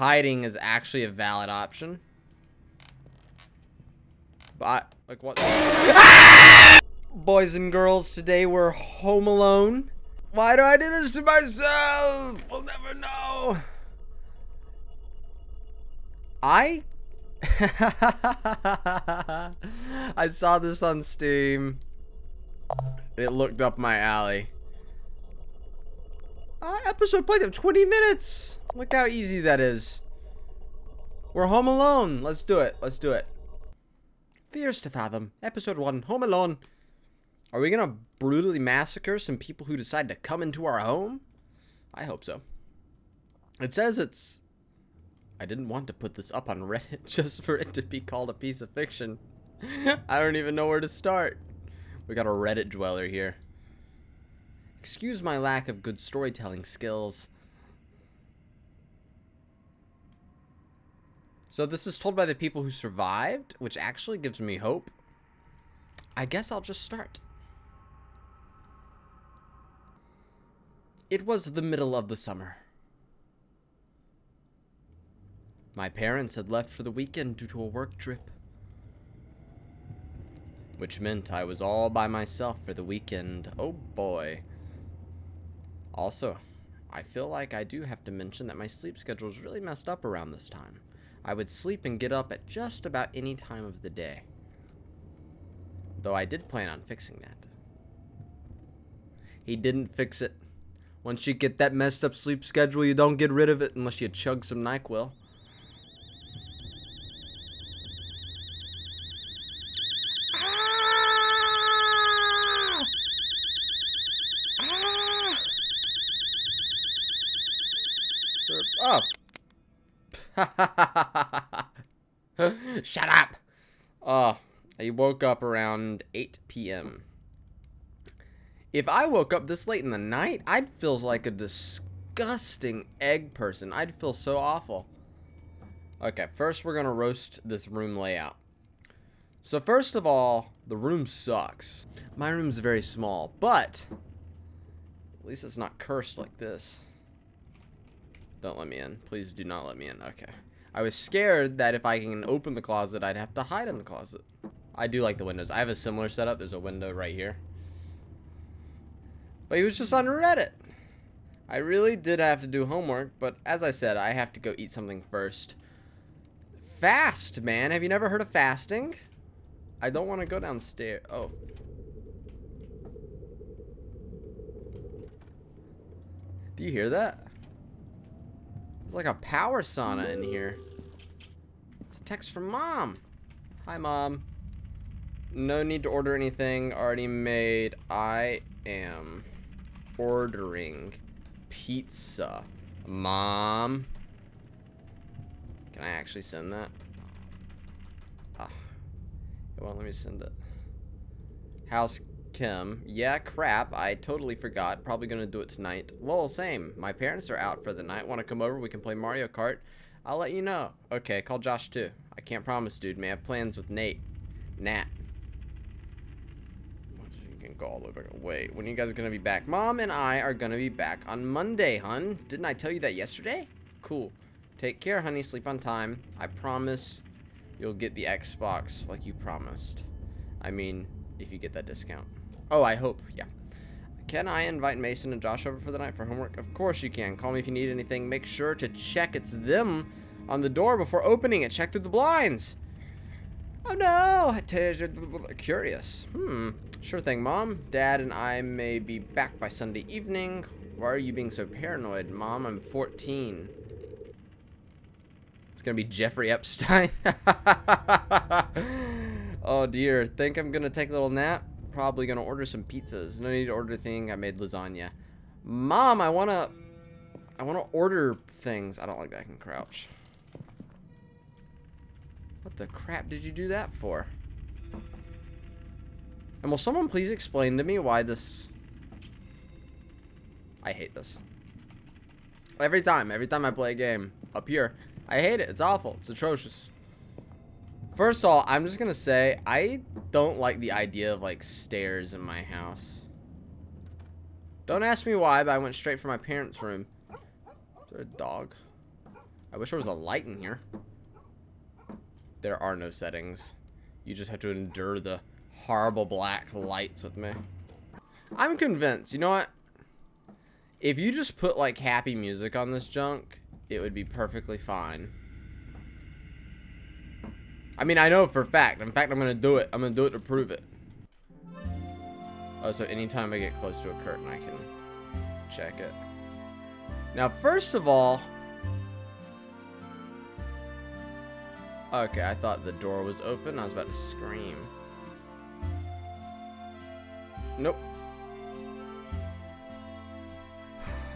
hiding is actually a valid option. But, like, what? Boys and girls, today we're home alone. Why do I do this to myself? We'll never know. I saw this on Steam. It looked up my alley. Episode played up 20 minutes. Look how easy that is. We're home alone. Let's do it. Let's do it. Fears to Fathom. Episode 1. Home alone. Are we gonna brutally massacre some people who decide to come into our home? I hope so. It says it's... I didn't want to put this up on Reddit just for it to be called a piece of fiction. I don't even know where to start. We got a Reddit dweller here. Excuse my lack of good storytelling skills. So this is told by the people who survived, which actually gives me hope. I guess I'll just start. It was the middle of the summer. My parents had left for the weekend due to a work trip, which meant I was all by myself for the weekend. Oh boy. Also, I feel like I do have to mention that my sleep schedule is really messed up around this time. I would sleep and get up at just about any time of the day. Though I did plan on fixing that. He didn't fix it. Once you get that messed up sleep schedule, you don't get rid of it unless you chug some NyQuil. Oh. Shut up. Oh, I woke up around 8 p.m. If I woke up this late in the night, I'd feel like a disgusting egg person. I'd feel so awful. Okay, first we're gonna roast this room layout. So first of all, the room sucks. My room's very small, but at least it's not cursed like this. Don't let me in. Please do not let me in. Okay. I was scared that if I can open the closet, I'd have to hide in the closet. I do like the windows. I have a similar setup. There's a window right here. But he was just on Reddit. I really did have to do homework, but as I said, I have to go eat something first. Fast, man. Have you never heard of fasting? I don't want to go downstairs. Oh. Do you hear that? It's like a power sauna in here. It's a text from Mom. Hi, Mom. No need to order anything. Already made. I am ordering pizza. Mom. Can I actually send that? Ah. It won't let me send it. How's Kim? Yeah, crap. I totally forgot. Probably gonna do it tonight. Lol, same. My parents are out for the night. Want to come over? We can play Mario Kart. I'll let you know. Okay, call Josh too. I can't promise, dude. May have plans with Nat. You can go all the way back. Wait, when are you guys gonna be back? Mom and I are gonna be back on Monday, hun. Didn't I tell you that yesterday? Cool. Take care, honey. Sleep on time. I promise you'll get the Xbox like you promised. I mean, if you get that discount. Oh, I hope. Yeah. Can I invite Mason and Josh over for the night for homework? Of course you can. Call me if you need anything. Make sure to check it's them on the door before opening it. Check through the blinds. Oh no. Curious. Sure thing, Mom. Dad and I may be back by Sunday evening. Why are you being so paranoid? Mom, I'm 14. It's gonna be Jeffrey Epstein. Oh dear. Think I'm gonna take a little nap? Probably gonna order some pizzas. No need to order a thing. I made lasagna. Mom, I wanna order things. I don't like that I can crouch. What the crap did you do that for? And will someone please explain to me why this... I hate this. Every time I play a game up here, I hate it. It's awful. It's atrocious. First of all, I'm just gonna say, I don't like the idea of, like, stairs in my house. Don't ask me why, but I went straight for my parents' room. Is there a dog? I wish there was a light in here. There are no settings. You just have to endure the horrible black lights with me. I'm convinced. You know what? If you just put like happy music on this junk, it would be perfectly fine. I mean, I know for a fact. In fact, I'm gonna do it. I'm gonna do it to prove it. Oh, so anytime I get close to a curtain, I can check it. Now, first of all... Okay, I thought the door was open. I was about to scream. Nope.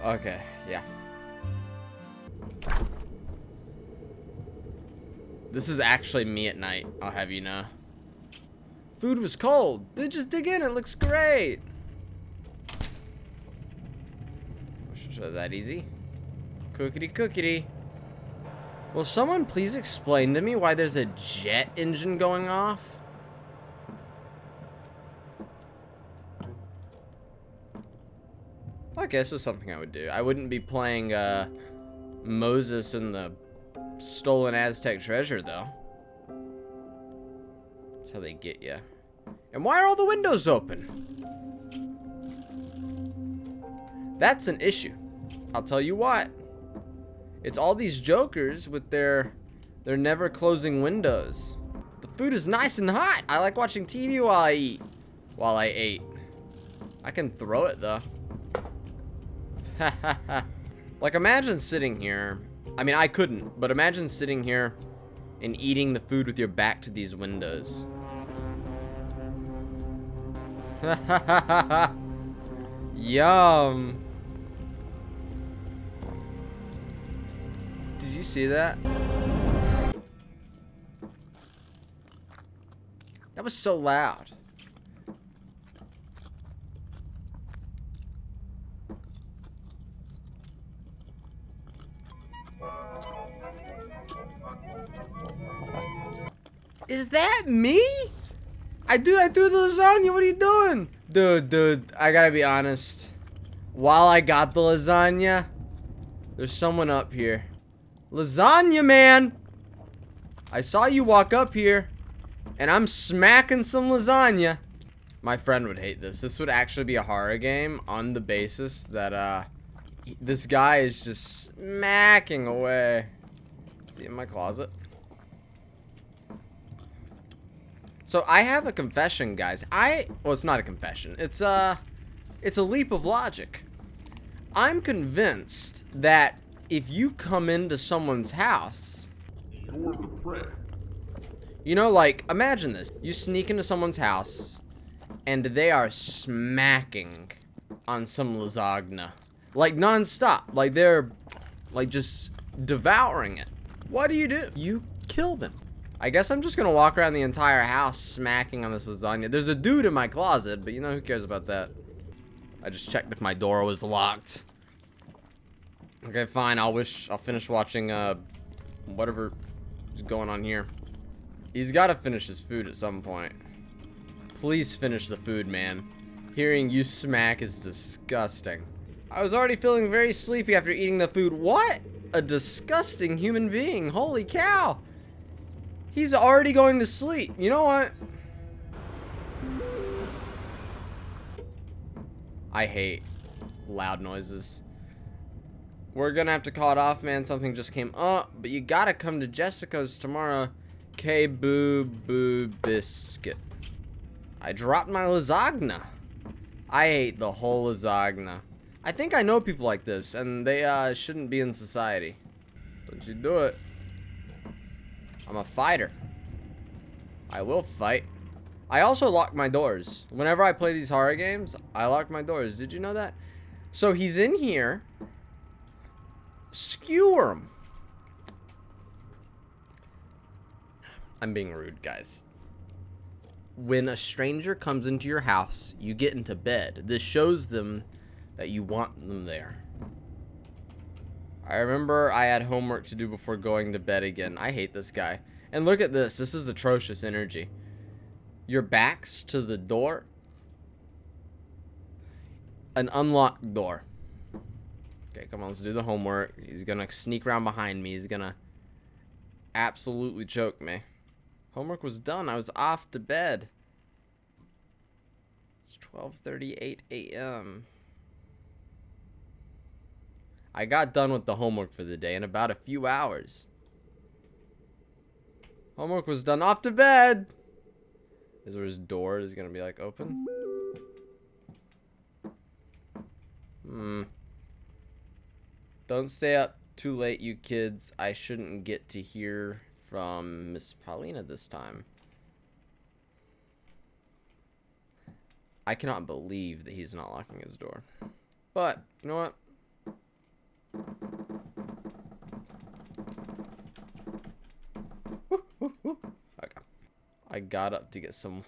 Okay, yeah. This is actually me at night, I'll have you know. Food was cold. They just dig in, it looks great. So that easy. Cookity cookity. Will someone please explain to me why there's a jet engine going off? I guess it's something I would do. I wouldn't be playing Moses and the stolen Aztec treasure, though. That's how they get you. And why are all the windows open? That's an issue. I'll tell you what. It's all these jokers with their never closing windows. The food is nice and hot. I like watching TV while I eat. While I ate. I can throw it, though. Like, imagine sitting here. I mean, I couldn't, but imagine sitting here and eating the food with your back to these windows. Yum. Did you see that? That was so loud. Is that me? I threw the lasagna. What are you doing? Dude, I gotta be honest. While I got the lasagna, there's someone up here. Lasagna man! I saw you walk up here, and I'm smacking some lasagna. My friend would hate this. This would actually be a horror game on the basis that, this guy is just smacking away. Is he in my closet? So I have a confession, guys. Well, it's not a confession. It's a leap of logic. I'm convinced that if you come into someone's house, you're the prey. You know, like, imagine this. You sneak into someone's house, and they are smacking on some lasagna. Like, non-stop. Like, they're, like, just devouring it. What do? You kill them. I guess I'm just gonna walk around the entire house smacking on this lasagna. There's a dude in my closet, but you know, who cares about that? I just checked if my door was locked. Okay, fine. I'll finish watching, whatever is going on here. He's gotta finish his food at some point. Please finish the food, man. Hearing you smack is disgusting. I was already feeling very sleepy after eating the food. What a disgusting human being. Holy cow. He's already going to sleep. You know what? I hate loud noises. We're gonna have to call it off, man. Something just came up. But you gotta come to Jessica's tomorrow. K-boo-boo biscuit. I dropped my lasagna. I ate the whole lasagna. I think I know people like this, and they shouldn't be in society. Don't you do it. I'm a fighter. I will fight. I also lock my doors. Whenever I play these horror games, I lock my doors. Did you know that? So he's in here. Skewer him. I'm being rude, guys. When a stranger comes into your house, you get into bed. This shows them that you want them there. I remember I had homework to do before going to bed again. I hate this guy. And look at this. This is atrocious energy. Your back's to the door. An unlocked door. Okay, come on, let's do the homework. He's gonna sneak around behind me. He's gonna absolutely choke me. Homework was done. I was off to bed. It's 12:38 a.m. I got done with the homework for the day in about a few hours. Homework was done. Off to bed. Is where his door is gonna be like open? Don't stay up too late, you kids. I shouldn't get to hear from Miss Paulina this time. I cannot believe that he's not locking his door. But, you know what? Okay. I got up to get some...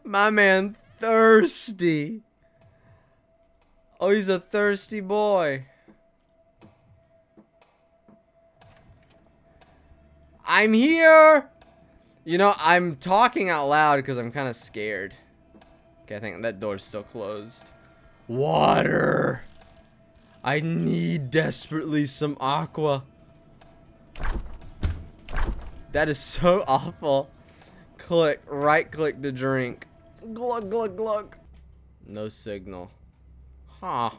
My man thirsty. Oh, he's a thirsty boy. I'm here! You know, I'm talking out loud because I'm kind of scared. Okay, I think that door's still closed. Water! I need desperately some aqua. That is so awful. Click, right click to drink. Glug, glug, glug. No signal. Huh.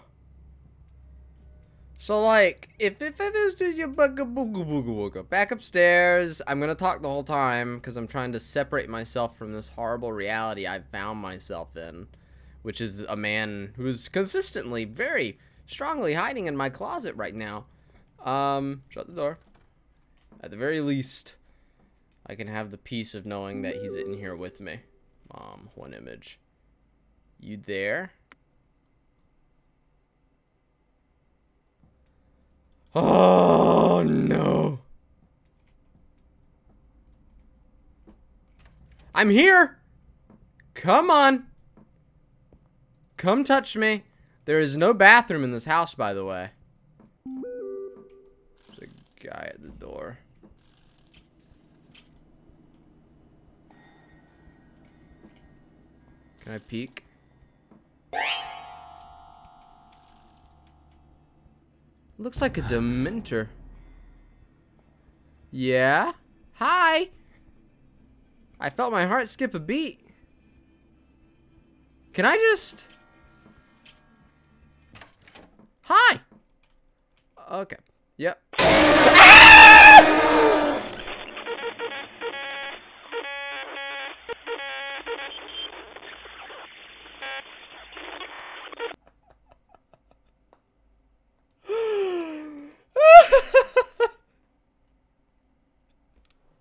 So, like, if this is your booga booga booga booga, back upstairs. I'm gonna talk the whole time because I'm trying to separate myself from this horrible reality I've found myself in, which is a man who's consistently very strongly hiding in my closet right now. Shut the door. At the very least, I can have the peace of knowing that he's in here with me. Mom, one image. You there? Oh, no. I'm here. Come on. Come touch me. There is no bathroom in this house, by the way. There's a guy at the door. Can I peek? Looks like a Dementor. Yeah? Hi! I felt my heart skip a beat. Can I just... Hi! Okay. Yep.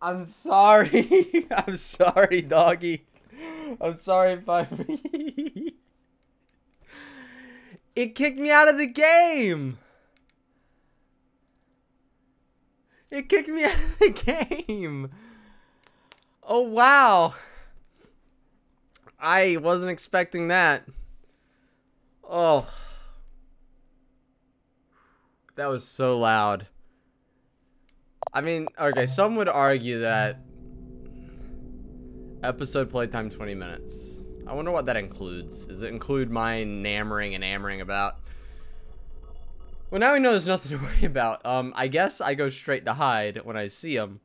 I'm sorry. I'm sorry, doggy. I'm sorry if I... It kicked me out of the game. It kicked me out of the game. Oh, wow. I wasn't expecting that. Oh. That was so loud. I mean, okay, some would argue that episode playtime 20 minutes. I wonder what that includes. Does it include my nammering and ammering about? Well, now we know there's nothing to worry about. I guess I go straight to hide when I see him.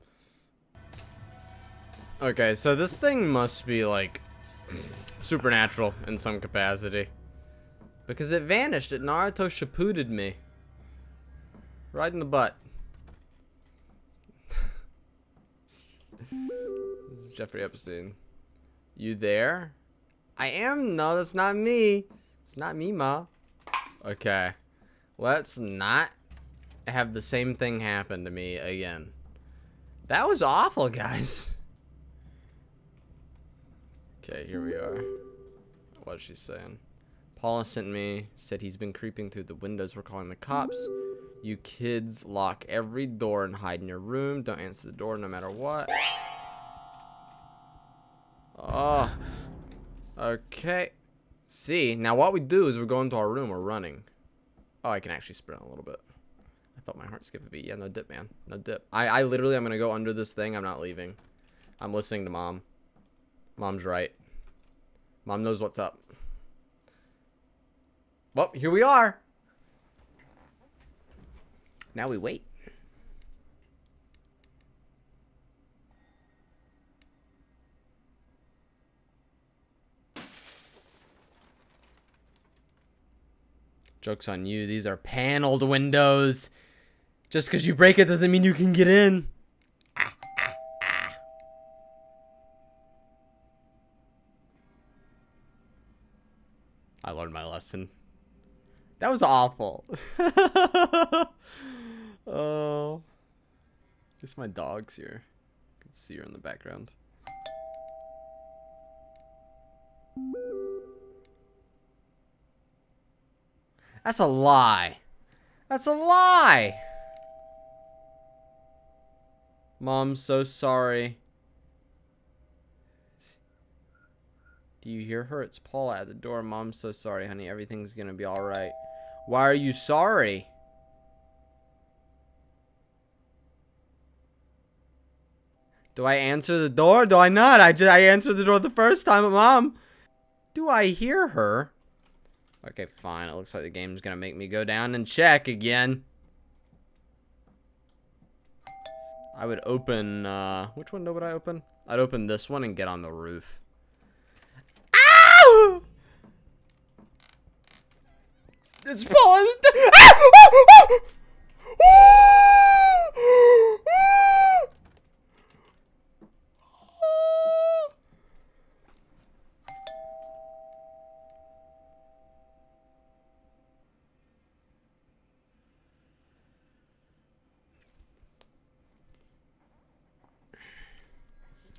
Okay, so this thing must be, like, supernatural in some capacity. Because it vanished. It Naruto Shippuden'd me. Right in the butt. This is Jeffrey Epstein. You there? I am. No, that's not me. It's not me, Ma. Okay. Let's not have the same thing happen to me again. That was awful, guys. Okay, here we are. What's she saying? Paula sent me, said he's been creeping through the windows. We're calling the cops. You kids lock every door and hide in your room. Don't answer the door no matter what. Oh. Okay. See, now what we do is we go into our room. We're running. Oh, I can actually sprint a little bit. I felt my heart skip a beat. Yeah, no dip, man. No dip. I literally, I'm going to go under this thing. I'm not leaving. I'm listening to Mom. Mom's right. Mom knows what's up. Well, here we are. Now we wait. Joke's on you. These are paneled windows. Just because you break it doesn't mean you can get in. I learned my lesson. That was awful. Oh. Just my dog's here. You can see her in the background. That's a lie. That's a lie. Mom, so sorry. Do you hear her? It's Paula at the door. Mom, so sorry, honey. Everything's gonna be alright. Why are you sorry? Do I answer the door? Do I not? I answered the door the first time, Mom. Do I hear her? Okay, fine. It looks like the game's gonna make me go down and check again. I would open, which window would I open? I'd open this one and get on the roof. Ow! It's falling.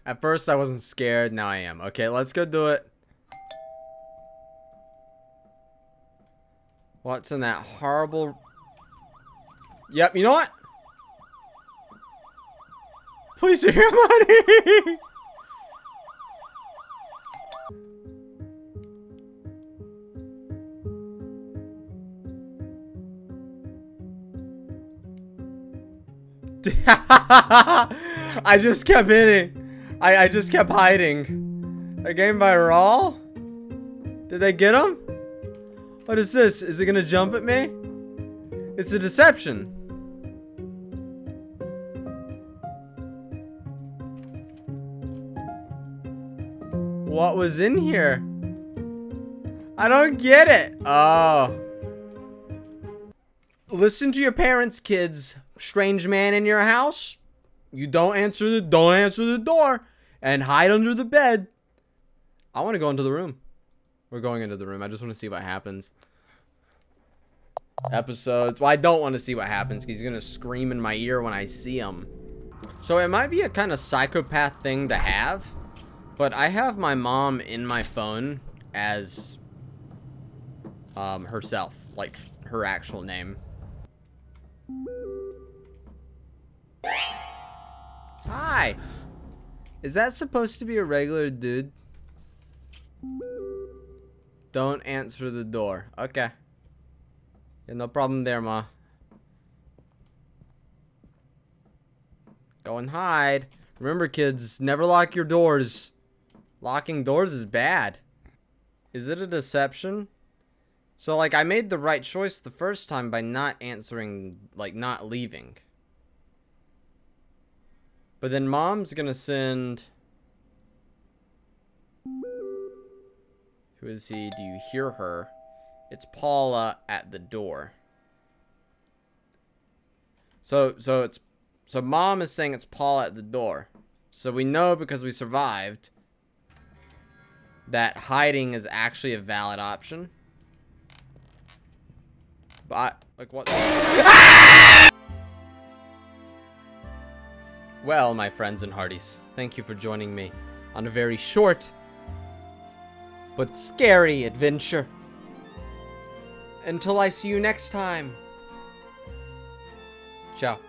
At first I wasn't scared, now I am. Okay, let's go do it. What's in that horrible... Yep, you know what? Please do your money! I just kept hitting. I just kept hiding. A game by Raw? Did they get him? What is this? Is it gonna jump at me? It's a deception. What was in here? I don't get it. Oh. Listen to your parents, kids. Strange man in your house? You don't answer the door and hide under the bed. I want to go into the room. We're going into the room. I just want to see what happens. Episodes. Well, I don't want to see what happens because he's going to scream in my ear when I see him. So it might be a kind of psychopath thing to have, but I have my mom in my phone as herself, like her actual name. Hi. Is that supposed to be a regular dude? Don't answer the door. Okay. Yeah, no problem there, Ma. Go and hide. Remember, kids, never lock your doors. Locking doors is bad. Is it a deception? So, like, I made the right choice the first time by not answering, like, not leaving. But then Mom's gonna send... Who is he? Do you hear her? It's Paula at the door. So Mom is saying it's Paula at the door. So we know, because we survived, that hiding is actually a valid option. But, like, what? Well, my friends and hearties, thank you for joining me on a very short but scary adventure. Until I see you next time. Ciao.